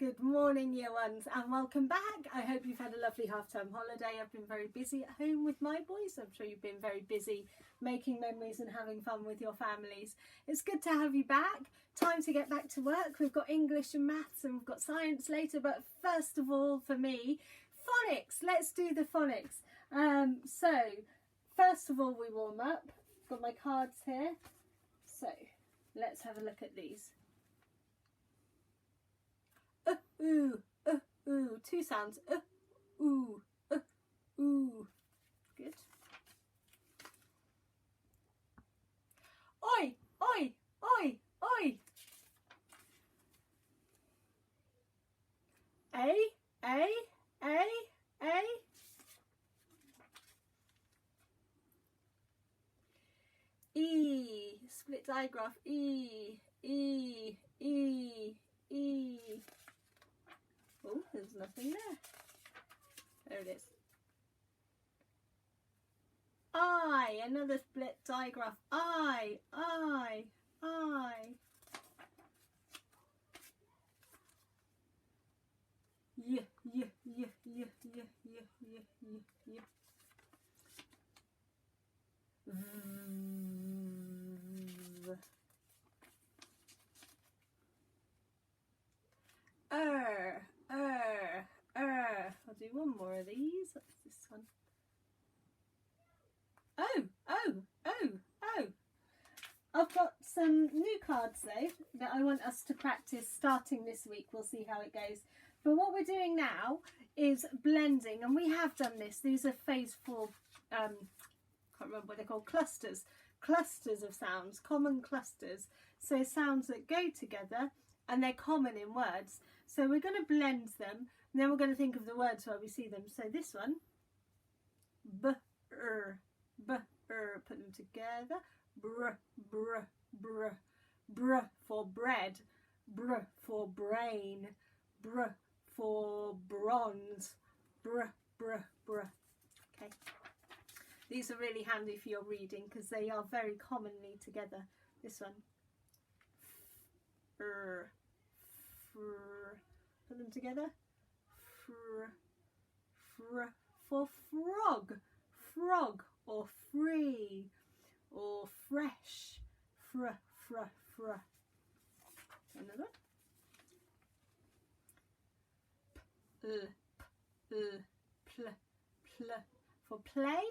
Good morning, year ones, and welcome back. I hope you've had a lovely half-term holiday. I've been very busy at home with my boys. I'm sure you've been very busy making memories and having fun with your families. It's good to have you back. Time to get back to work. We've got English and maths and we've got science later, but first of all, for me, phonics. Let's do the phonics. So, first of all, we warm up. Got my cards here. So, let's have a look at these. Ooh, ooh, two sounds. Ooh, ooh. Good. Oi, oi, oi, oi. A. E. Split digraph. E. Oh, there's nothing there. There it is. I, another split digraph. I. Yeah. I'll do one more of these. What's this one? Oh. I've got some new cards though that I want us to practice starting this week. We'll see how it goes. But what we're doing now is blending, and we have done this. These are phase 4, can't remember what they're called, clusters of sounds, common clusters. So sounds that go together and they're common in words. So we're going to blend them, and then we're going to think of the words while we see them. So this one, b-er, put them together. Br for bread, br for brain, br for bronze, br. Okay, these are really handy for your reading because they are very commonly together. This one, put them together. For frog or free or fresh. Another one. For play,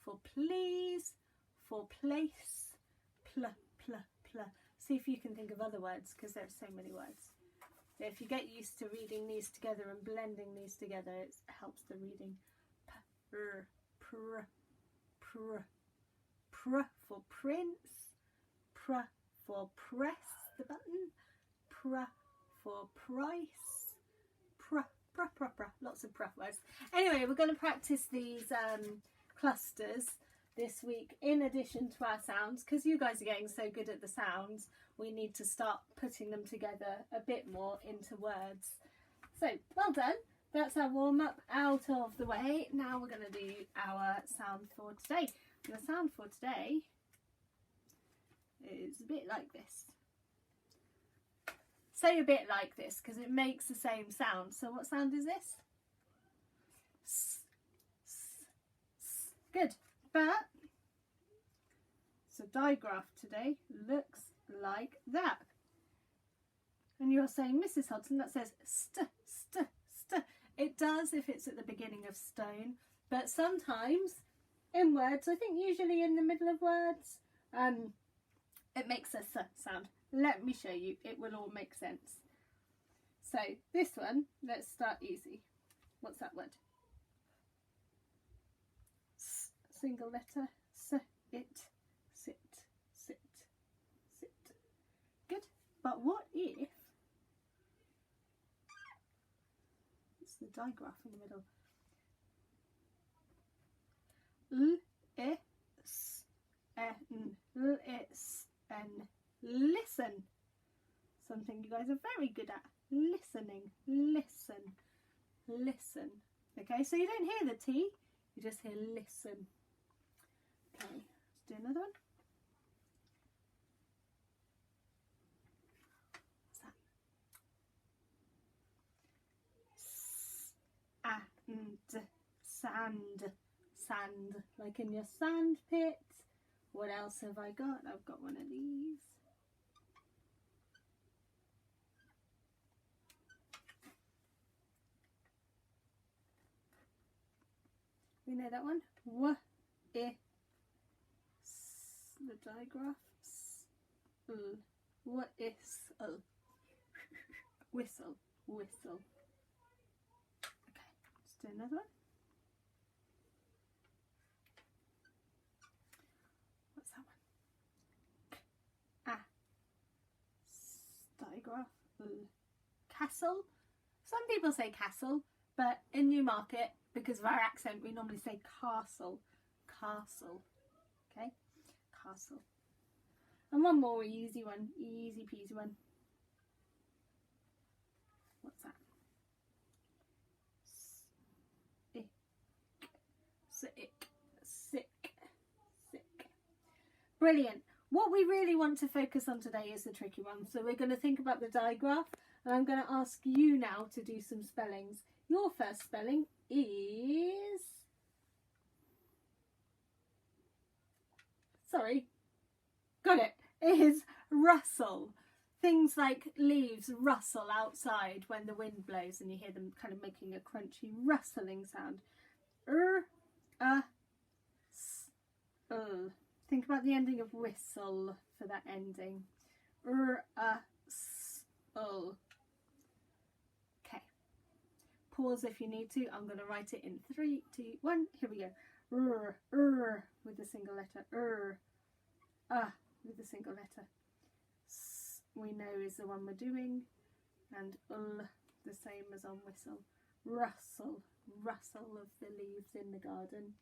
for please, for place, pl. See if you can think of other words, because there's so many words. If you get used to reading these together and blending these together, it helps the reading. Pr for prince, pr for press the button, pr for price, pr. Lots of pr words. Anyway, we're going to practice these clusters this week in addition to our sounds, because you guys are getting so good at the sounds. We need to start putting them together a bit more into words. So, well done. That's our warm-up out of the way. Now we're going to do our sound for today. And the sound for today is a bit like this. Say a bit like this because it makes the same sound. So what sound is this? S. Good. But, so digraph today looks like that. And you're saying, Mrs. Hodson, that says st. It does if it's at the beginning of stone, but sometimes in words, I think usually in the middle of words, it makes a s sound. Let me show you, it will all make sense. So this one, let's start easy. What's that word? S, single letter, s, it, sit. Good. But what if it's the digraph in the middle? Listen. Listen. Something you guys are very good at. Listening. Listen. Okay, so you don't hear the T, you just hear listen. Okay, let's do another one. What's that? sand, sand, like in your sand pit. What else have I got? I've got one of these. You know that one? The digraph. What is whistle, whistle. Okay, let's do another one. What's that one? Digraph. Castle. Some people say castle, but in Newmarket, because of our accent, we normally say castle. Castle. Okay? Castle. And one more easy one. Easy peasy one. What's that? Sick. Sick. Sick. Brilliant. What we really want to focus on today is the tricky one. So we're going to think about the digraph, and I'm going to ask you now to do some spellings. Your first spelling is... Sorry. Got it. Is rustle. Things like leaves rustle outside when the wind blows and you hear them kind of making a crunchy rustling sound. Think about the ending of whistle for that ending. Okay. Pause if you need to. I'm going to write it in 3, 2, 1. Here we go. With a single letter. With a single letter. S, we know, is the one we're doing, and the same as on whistle. Rustle, rustle of the leaves in the garden.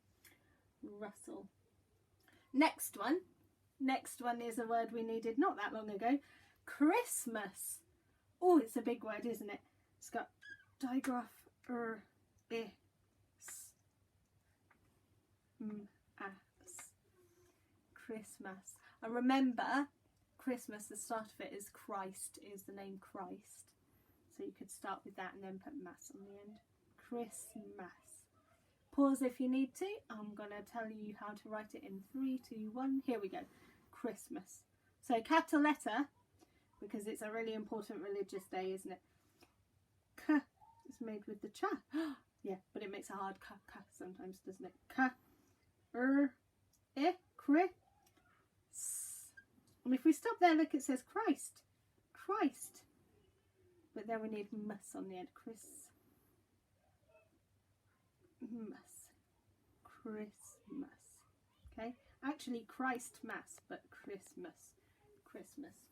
Rustle. Next one is a word we needed not that long ago. Christmas. Oh, it's a big word, isn't it? It's got digraph, Christmas. And remember, Christmas, the start of it is Christ, is the name Christ. So you could start with that and then put mass on the end. Christmas. Pause if you need to. I'm going to tell you how to write it in 3, 2, 1. Here we go. Christmas. So capital letter, because it's a really important religious day, isn't it? K is made with the cha. Yeah, but it makes a hard k sometimes, doesn't it? K, Chris. And if we stop there, look, it says Christ. Christ. But then we need mus on the end. Christmas. Christmas. Okay? Actually, Christmas, but Christmas. Christmas.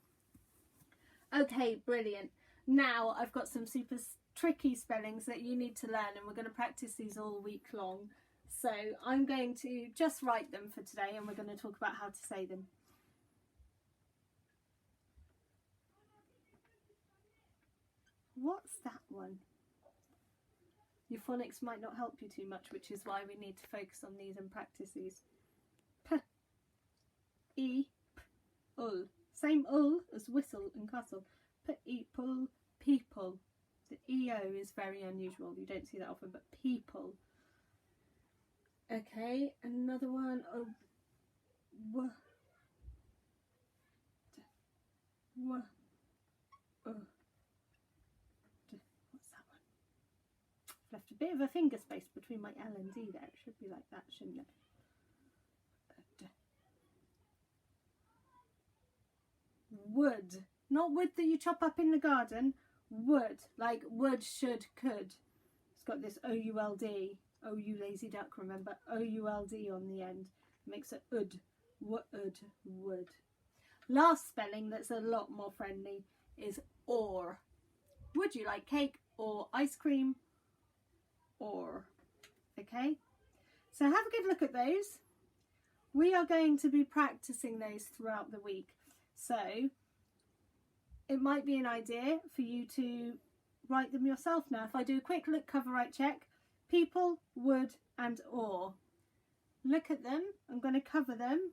Okay, brilliant. Now I've got some super tricky spellings that you need to learn, and we're going to practice these all week long. So I'm going to just write them for today, and we're going to talk about how to say them. What's that one? Your phonics might not help you too much, which is why we need to focus on these and practice these. P, E, P, ul. Same ul as whistle and castle. P, E, pull, people. The EO is very unusual. You don't see that often, but people. Okay, another one. What's that one? I've left a bit of a finger space between my L and D there. It should be like that, shouldn't it? Wood. Not wood that you chop up in the garden. Would, like would, should, could. It's got this O-U-L-D. Oh, you lazy duck, remember? O-U-L-D on the end. Makes it ud. Would. Last spelling that's a lot more friendly is or. Would you like cake or ice cream? Or. Okay? So have a good look at those. We are going to be practicing those throughout the week. So it might be an idea for you to write them yourself now. If I do a quick look cover right check, people, would and or. Look at them. I'm going to cover them.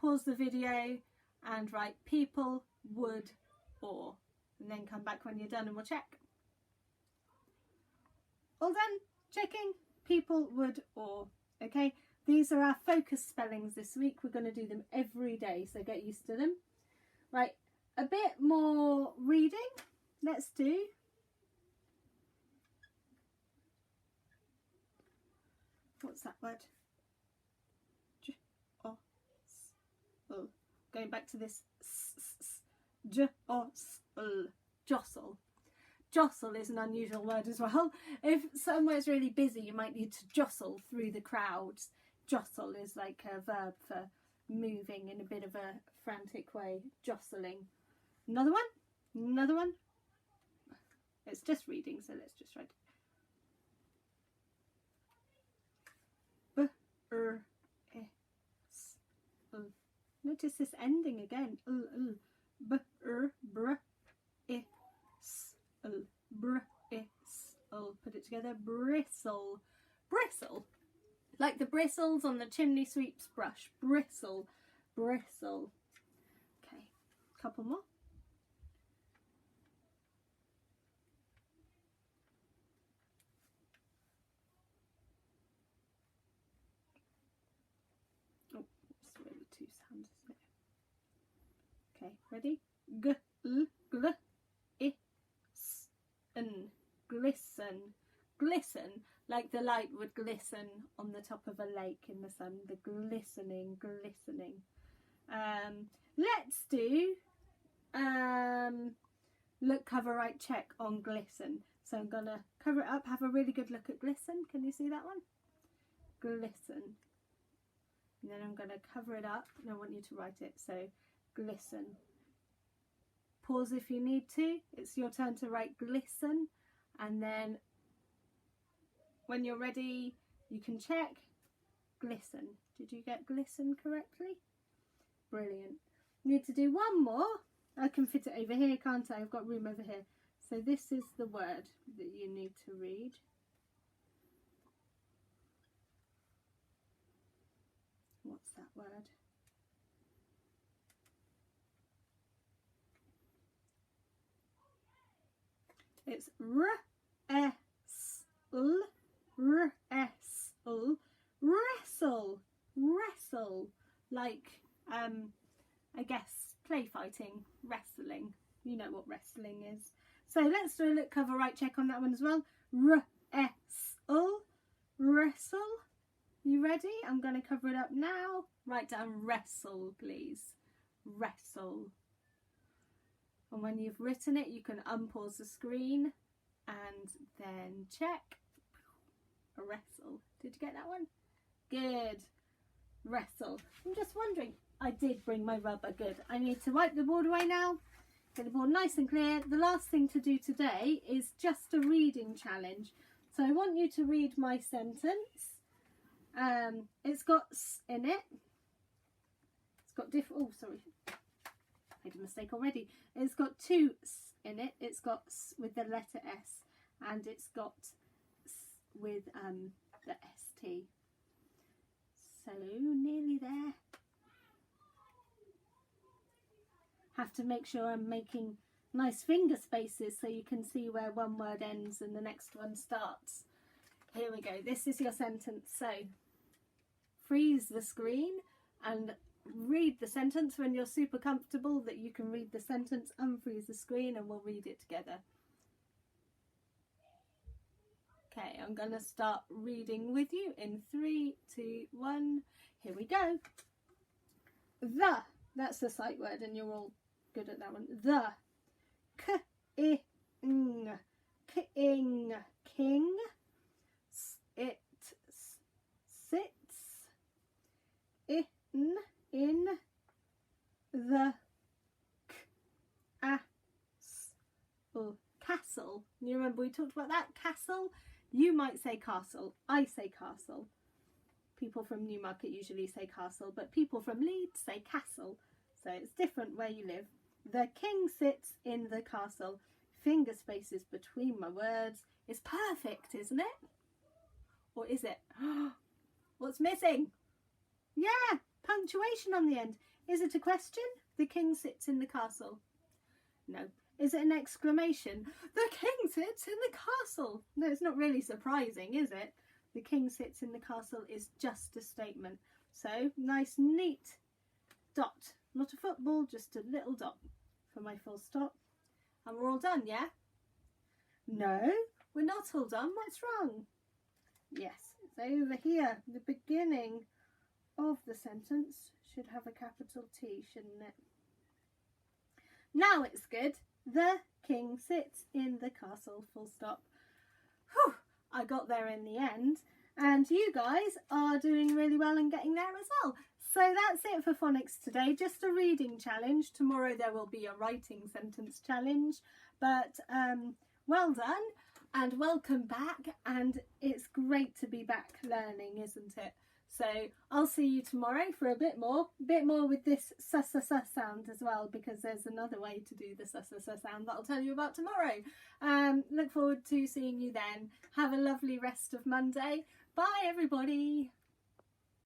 Pause the video and write people, would, or. And then come back when you're done and we'll check. All done? Checking? people, would, or. Okay, these are our focus spellings this week. We're going to do them every day, so get used to them. Right, a bit more reading. Let's do. What's that word? Going back to this. Jostle. Jostle is an unusual word as well. If somewhere's really busy, you might need to jostle through the crowds. Jostle is like a verb for moving in a bit of a frantic way. Jostling. Another one? Another one? It's just reading, so let's just write Notice this ending again. Put it together. Bristle. Bristle. Like the bristles on the chimney sweep's brush. Bristle. Bristle. Okay, couple more. Oh, it's really two sounds, isn't it? Okay, ready? Glisten. Glisten, like the light would glisten on the top of a lake in the sun. The glistening. Let's do look, cover, write, check on glisten. So I'm gonna cover it up, have a really good look at glisten. Can you see that one? Glisten. And then I'm gonna cover it up and I want you to write it. So glisten. Pause if you need to. It's your turn to write glisten, and then when you're ready you can check. Glisten. Did you get glisten correctly? Brilliant. Need to do one more. I can fit it over here, can't I? I've got room over here. So this is the word that you need to read. What's that word? It's wrestle, wrestle, like I guess play fighting, wrestling. You know what wrestling is. So let's do a look, cover, write, check on that one as well. Wrestle. You ready? I'm going to cover it up now. Write down wrestle, please. Wrestle. And when you've written it, you can unpause the screen and then check. Wrestle. Did you get that one? Good. Wrestle. I'm just wondering. I did bring my rubber. Good. I need to wipe the board away now. Get the board nice and clear. The last thing to do today is just a reading challenge. So I want you to read my sentence. It's got s in it. It's got oh, sorry. Made a mistake already. It's got two s in it. It's got s with the letter S, and it's got s with the ST. So nearly there. Have to make sure I'm making nice finger spaces so you can see where one word ends and the next one starts. Here we go. This is your sentence. So freeze the screen and read the sentence. When you're super comfortable that you can read the sentence, unfreeze the screen and we'll read it together. Okay, I'm going to start reading with you in 3, 2, 1. Here we go. That's the sight word and you're all good at that one. The. King. It sits in the castle. You remember we talked about that? Castle. You might say castle. I say castle. People from Newmarket usually say castle, but people from Leeds say castle. So it's different where you live. The king sits in the castle. Finger spaces between my words. It's perfect, isn't it? Or is it? What's missing? Yeah, punctuation on the end. Is it a question? The king sits in the castle. No. Is it an exclamation? The king sits in the castle. No, it's not really surprising, is it? the king sits in the castle is just a statement. So nice neat dot, not a football, just a little dot for my full stop. And we're all done, yeah? No, we're not all done. What's wrong? Yes, it's over here. The beginning of the sentence should have a capital T, shouldn't it? Now it's good. The king sits in the castle, full stop. Whew, I got there in the end. And you guys are doing really well and getting there as well. So that's it for phonics today. Just a reading challenge. Tomorrow there will be a writing sentence challenge. But well done and welcome back. And it's great to be back learning, isn't it? So I'll see you tomorrow for a bit more with this sa sound as well, because there's another way to do the sa sound that I'll tell you about tomorrow. Look forward to seeing you then. Have a lovely rest of Monday. Bye everybody.